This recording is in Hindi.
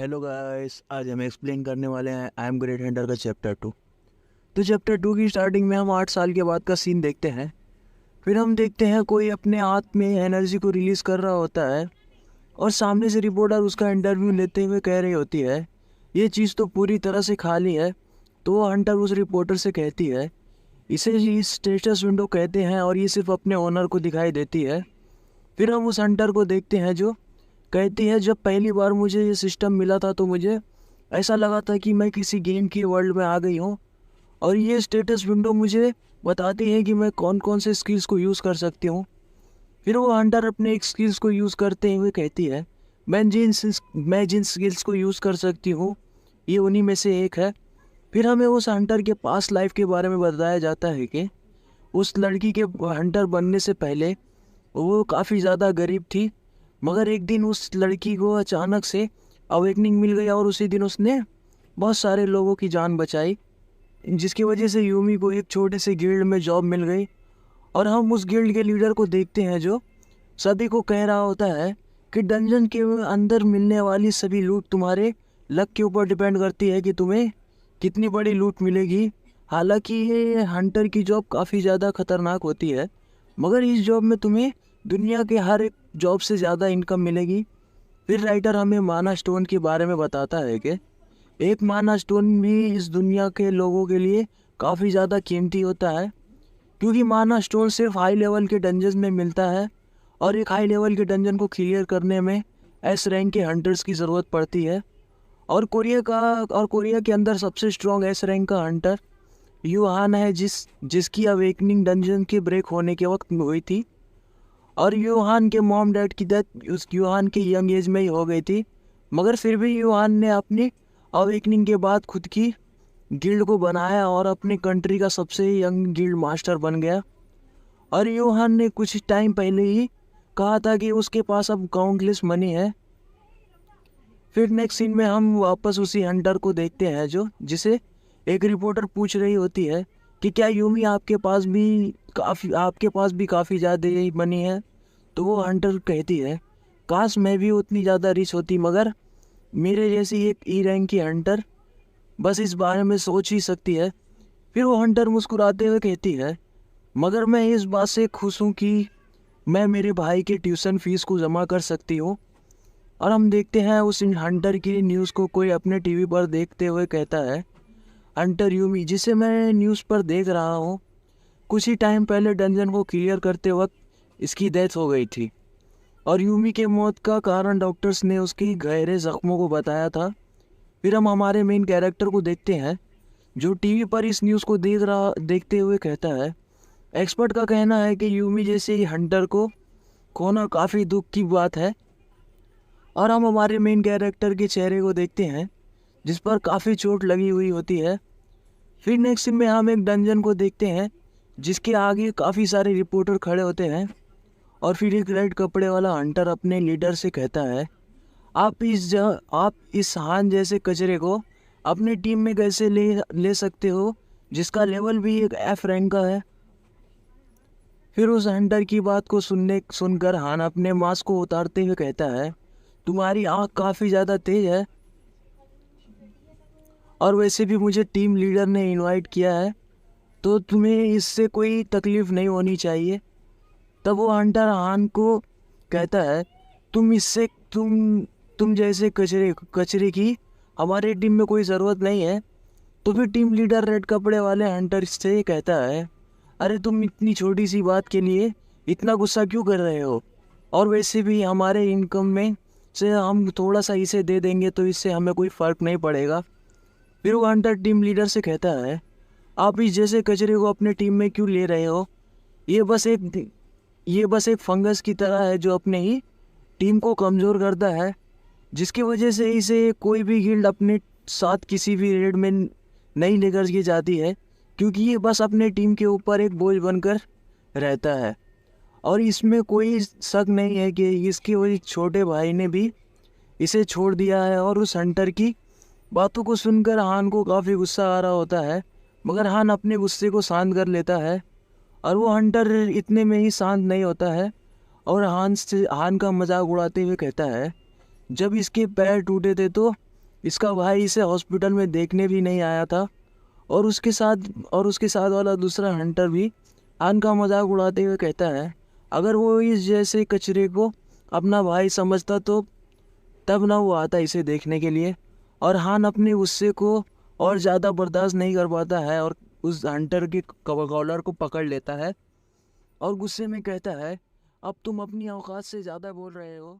हेलो गाइस, आज हम एक्सप्लेन करने वाले हैं आई एम ग्रेट हंटर का चैप्टर 2। तो चैप्टर 2 की स्टार्टिंग में हम 8 साल के बाद का सीन देखते हैं। फिर हम देखते हैं कोई अपने हाथ में एनर्जी को रिलीज़ कर रहा होता है और सामने से रिपोर्टर उसका इंटरव्यू लेते हुए कह रही होती है ये चीज़ तो पूरी तरह से खाली है। तो वो हंटर उस रिपोर्टर से कहती है इसे इस स्टेटस विंडो कहते हैं और ये सिर्फ अपने ओनर को दिखाई देती है। फिर हम उस हंटर को देखते हैं जो कहती है जब पहली बार मुझे ये सिस्टम मिला था तो मुझे ऐसा लगा था कि मैं किसी गेम की वर्ल्ड में आ गई हूँ और ये स्टेटस विंडो मुझे बताती है कि मैं कौन कौन से स्किल्स को यूज़ कर सकती हूँ। फिर वो हंटर अपने एक स्किल्स को यूज़ करते हुए कहती है मैं जिन स्किल्स को यूज़ कर सकती हूँ ये उन्हीं में से एक है। फिर हमें उस हंटर के पास्ट लाइफ के बारे में बताया जाता है कि उस लड़की के हंटर बनने से पहले वो काफ़ी ज़्यादा गरीब थी, मगर एक दिन उस लड़की को अचानक से अवेकनिंग मिल गई और उसी दिन उसने बहुत सारे लोगों की जान बचाई, जिसकी वजह से यूमी को एक छोटे से गिल्ड में जॉब मिल गई। और हम उस गिल्ड के लीडर को देखते हैं जो सभी को कह रहा होता है कि डंजन के अंदर मिलने वाली सभी लूट तुम्हारे लक के ऊपर डिपेंड करती है कि तुम्हें कितनी बड़ी लूट मिलेगी। हालांकि ये हंटर की जॉब काफ़ी ज़्यादा खतरनाक होती है, मगर इस जॉब में तुम्हें दुनिया के हर एक जॉब से ज़्यादा इनकम मिलेगी। फिर राइटर हमें माना स्टोन के बारे में बताता है कि एक माना स्टोन भी इस दुनिया के लोगों के लिए काफ़ी ज़्यादा कीमती होता है, क्योंकि माना स्टोन सिर्फ हाई लेवल के डंजन में मिलता है और एक हाई लेवल के डंजन को क्लियर करने में एस रैंक के हंटर्स की ज़रूरत पड़ती है। और कोरिया के अंदर सबसे स्ट्रॉन्ग एस रैंक का हंटर यूहान है जिसकी अवेकनिंग डंजन के ब्रेक होने के वक्त हुई थी। और यूहान के मॉम डैड की डेथ उस यूहान के यंग एज में ही हो गई थी, मगर फिर भी यूहान ने अपनी अवेकनिंग के बाद खुद की गिल्ड को बनाया और अपनी कंट्री का सबसे यंग गिल्ड मास्टर बन गया। और यूहान ने कुछ टाइम पहले ही कहा था कि उसके पास अब काउंटलेस मनी है। फिर नेक्स्ट सीन में हम वापस उसी हंटर को देखते हैं जो जिसे एक रिपोर्टर पूछ रही होती है कि क्या यूमी आपके पास भी काफ़ी ज़्यादा मनी है। तो वो हंटर कहती है काश मैं भी उतनी ज़्यादा रिच होती, मगर मेरे जैसी एक ई रैंक की हंटर बस इस बारे में सोच ही सकती है। फिर वो हंटर मुस्कुराते हुए कहती है मगर मैं इस बात से खुश हूँ कि मैं मेरे भाई के ट्यूशन फीस को जमा कर सकती हूँ। और हम देखते हैं उस हंटर की न्यूज़ को कोई अपने टीवी पर देखते हुए कहता है हंटर यूमी जिसे मैं न्यूज़ पर देख रहा हूँ कुछ ही टाइम पहले डंजन को क्लियर करते वक्त इसकी डेथ हो गई थी और यूमी के मौत का कारण डॉक्टर्स ने उसकी गहरे जख्मों को बताया था। फिर हम हमारे मेन कैरेक्टर को देखते हैं जो टीवी पर इस न्यूज़ को देखते हुए कहता है एक्सपर्ट का कहना है कि यूमी जैसे हंटर को खोना काफ़ी दुख की बात है। और हम हमारे मेन कैरेक्टर के चेहरे को देखते हैं जिस पर काफ़ी चोट लगी हुई होती है। फिर नेक्स्ट सीन में हम एक डंजन को देखते हैं जिसके आगे काफ़ी सारे रिपोर्टर खड़े होते हैं और फिर एक रेड कपड़े वाला हंटर अपने लीडर से कहता है आप इस हान जैसे कचरे को अपने टीम में कैसे ले सकते हो जिसका लेवल भी एक एफ रैंक का है। फिर उस हंटर की बात को सुनकर हान अपने मास्क को उतारते हुए कहता है तुम्हारी आँख काफ़ी ज़्यादा तेज है और वैसे भी मुझे टीम लीडर ने इनवाइट किया है तो तुम्हें इससे कोई तकलीफ़ नहीं होनी चाहिए। तब वो हंटर हान को कहता है तुम जैसे कचरे की हमारे टीम में कोई ज़रूरत नहीं है। तो फिर टीम लीडर रेड कपड़े वाले हंटर से कहता है अरे तुम इतनी छोटी सी बात के लिए इतना गुस्सा क्यों कर रहे हो, और वैसे भी हमारे इनकम में से हम थोड़ा सा इसे दे देंगे तो इससे हमें कोई फ़र्क नहीं पड़ेगा। फिर वो हंटर टीम लीडर से कहता है आप इस जैसे कचरे को अपने टीम में क्यों ले रहे हो, ये बस एक फंगस की तरह है जो अपने ही टीम को कमज़ोर करता है, जिसकी वजह से इसे कोई भी गिल्ड अपने साथ किसी भी रेड में नहीं लेकर के जाती है, क्योंकि ये बस अपने टीम के ऊपर एक बोझ बनकर रहता है। और इसमें कोई शक नहीं है कि इसके वही छोटे भाई ने भी इसे छोड़ दिया है। और उस हंटर की बातों को सुनकर हान को काफ़ी गुस्सा आ रहा होता है, मगर हान अपने गुस्से को शांत कर लेता है और वो हंटर इतने में ही शांत नहीं होता है और हान का मजाक उड़ाते हुए कहता है जब इसके पैर टूटे थे तो इसका भाई इसे हॉस्पिटल में देखने भी नहीं आया था। और उसके साथ वाला दूसरा हंटर भी हान का मजाक उड़ाते हुए कहता है, अगर वो इस जैसे कचरे को अपना भाई समझता तो तब ना वो आता इसे देखने के लिए। और हान अपने गुस्से को और ज़्यादा बर्दाश्त नहीं कर पाता है और उस हंटर के कॉलर को पकड़ लेता है और गुस्से में कहता है, अब तुम अपनी औकात से ज़्यादा बोल रहे हो।